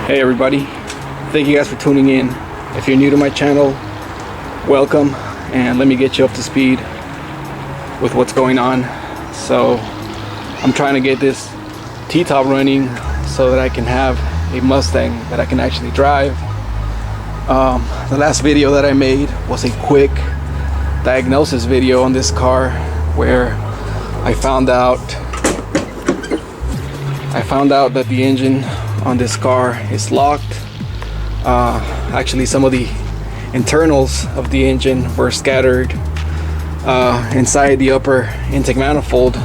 Hey everybody, thank you guys for tuning in. If you're new to my channel, welcome, and let me get you up to speed with what's going on. So I'm trying to get this T-top running so that I can have a Mustang that I can actually drive. The last video that I made was a quick diagnosis video on this car where I found out that the engine on this car is locked. Actually, some of the internals of the engine were scattered inside the upper intake manifold.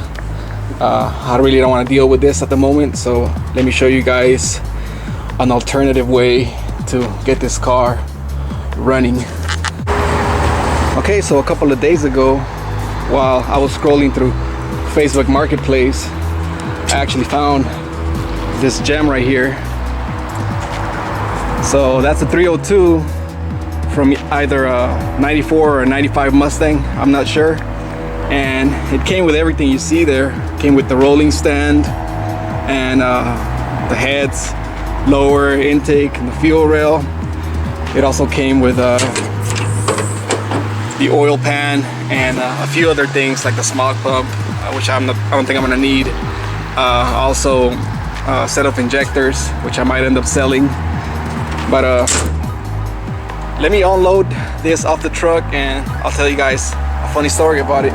I really don't want to deal with this at the moment, so let me show you guys an alternative way to get this car running. Okay, so a couple of days ago, while I was scrolling through Facebook Marketplace, I actually found this gem right here. So that's a 302 from either a 94 or a 95 Mustang, I'm not sure. And it came with everything you see there. It came with the rolling stand and the heads, lower intake, and the fuel rail. It also came with the oil pan and a few other things like the smog pump, which I don't think I'm gonna need. Also set of injectors, which I might end up selling. But let me unload this off the truck and I'll tell you guys a funny story about it.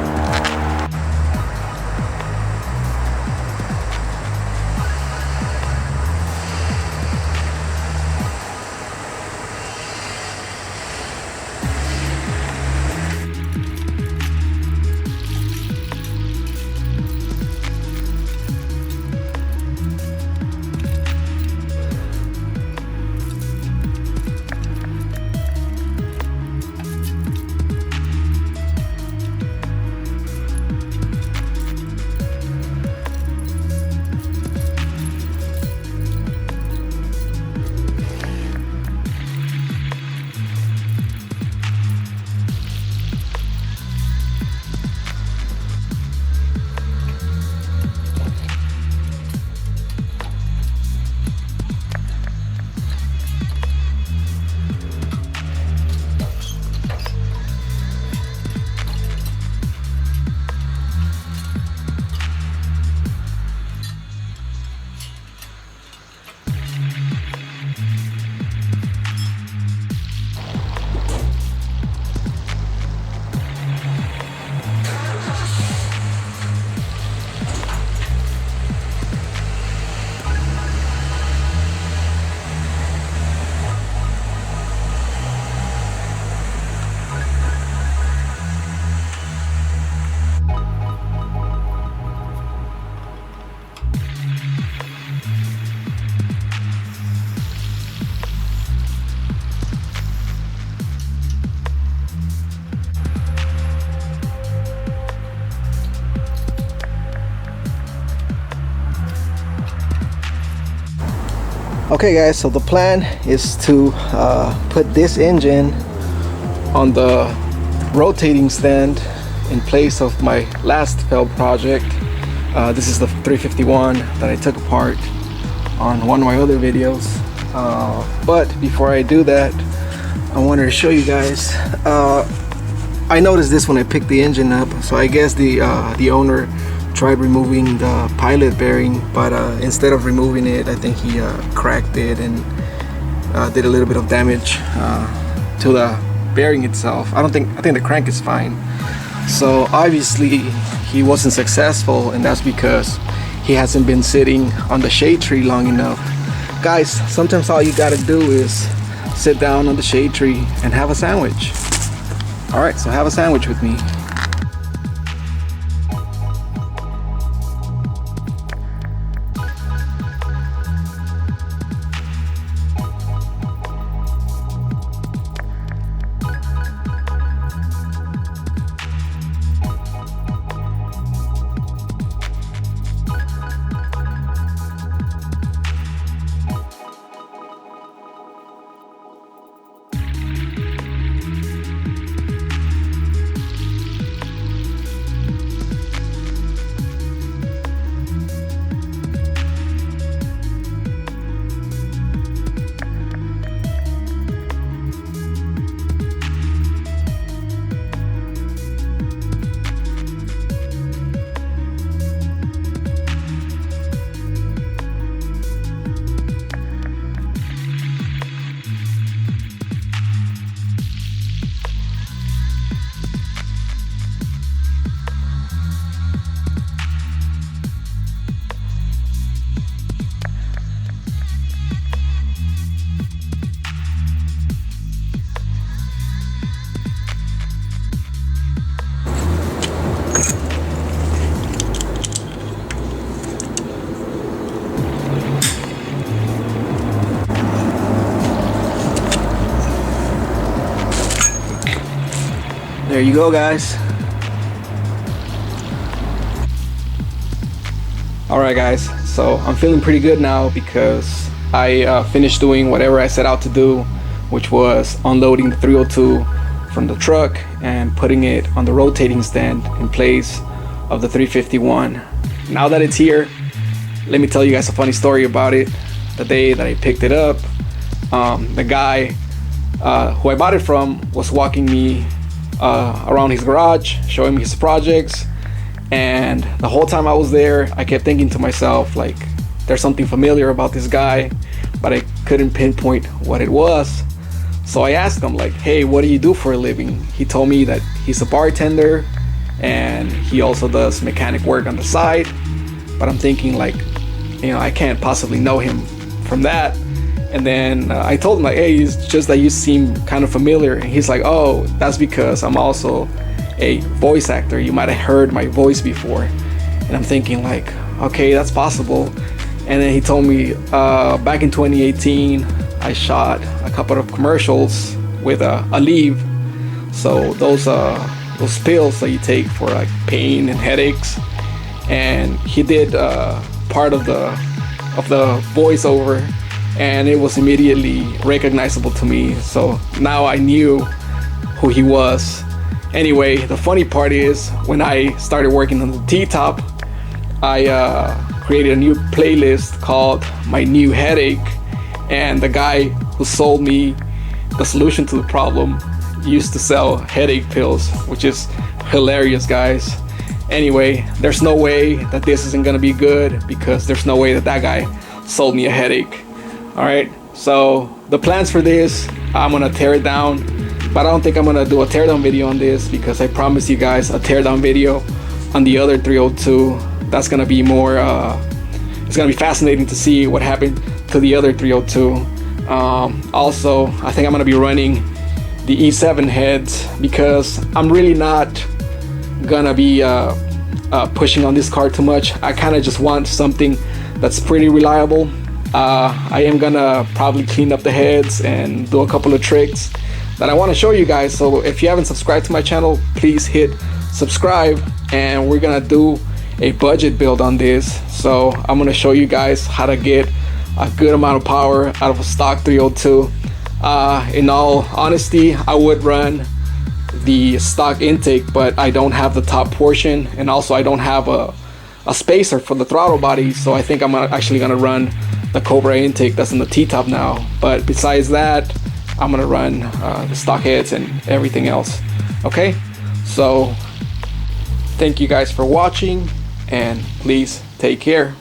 Okay guys, so the plan is to put this engine on the rotating stand in place of my last failed project. This is the 351 that I took apart on one of my other videos. But before I do that, I wanted to show you guys. I noticed this when I picked the engine up, so I guess the owner tried removing the pilot bearing, but instead of removing it, I think he cracked it and did a little bit of damage to the bearing itself. I think the crank is fine. So obviously he wasn't successful, and that's because he hasn't been sitting on the shade tree long enough. Guys, sometimes all you gotta do is sit down on the shade tree and have a sandwich. All right, so have a sandwich with me. There you go, guys. Alright guys, so I'm feeling pretty good now because I finished doing whatever I set out to do, which was unloading the 302 from the truck and putting it on the rotating stand in place of the 351. Now that it's here, let me tell you guys a funny story about it. The day that I picked it up, the guy who I bought it from was walking me around his garage, showing me his projects. And the whole time I was there, I kept thinking to myself, like, there's something familiar about this guy, but I couldn't pinpoint what it was. So I asked him, like, hey, what do you do for a living? He told me that he's a bartender and he also does mechanic work on the side. But I'm thinking, like, you know, I can't possibly know him from that. And then I told him, like, hey, it's just that you seem kind of familiar. And he's like, oh, that's because I'm also a voice actor. You might have heard my voice before. And I'm thinking, like, okay, that's possible. And then he told me back in 2018 I shot a couple of commercials with a leave. So those pills that you take for like pain and headaches. And he did part of the voiceover, and it was immediately recognizable to me. So now I knew who he was. Anyway, the funny part is when I started working on the T-Top, I created a new playlist called My New Headache, and the guy who sold me the solution to the problem used to sell headache pills, which is hilarious, guys. Anyway, there's no way that this isn't gonna be good because there's no way that that guy sold me a headache. Alright, so the plans for this, I'm gonna tear it down. But I don't think I'm gonna do a teardown video on this because I promised you guys a teardown video on the other 302. That's gonna be more, it's gonna be fascinating to see what happened to the other 302. Also, I think I'm gonna be running the E7 heads because I'm really not gonna be pushing on this car too much. I kind of just want something that's pretty reliable. I am gonna probably clean up the heads and do a couple of tricks that I want to show you guys. So if you haven't subscribed to my channel, please hit subscribe, and we're gonna do a budget build on this. So I'm gonna show you guys how to get a good amount of power out of a stock 302. In all honesty, I would run the stock intake, but I don't have the top portion, and also I don't have a spacer for the throttle body. So I think I'm actually gonna run the Cobra intake that's in the T-Top now. But besides that, I'm gonna run the stock heads and everything else. Okay, so thank you guys for watching, and please take care.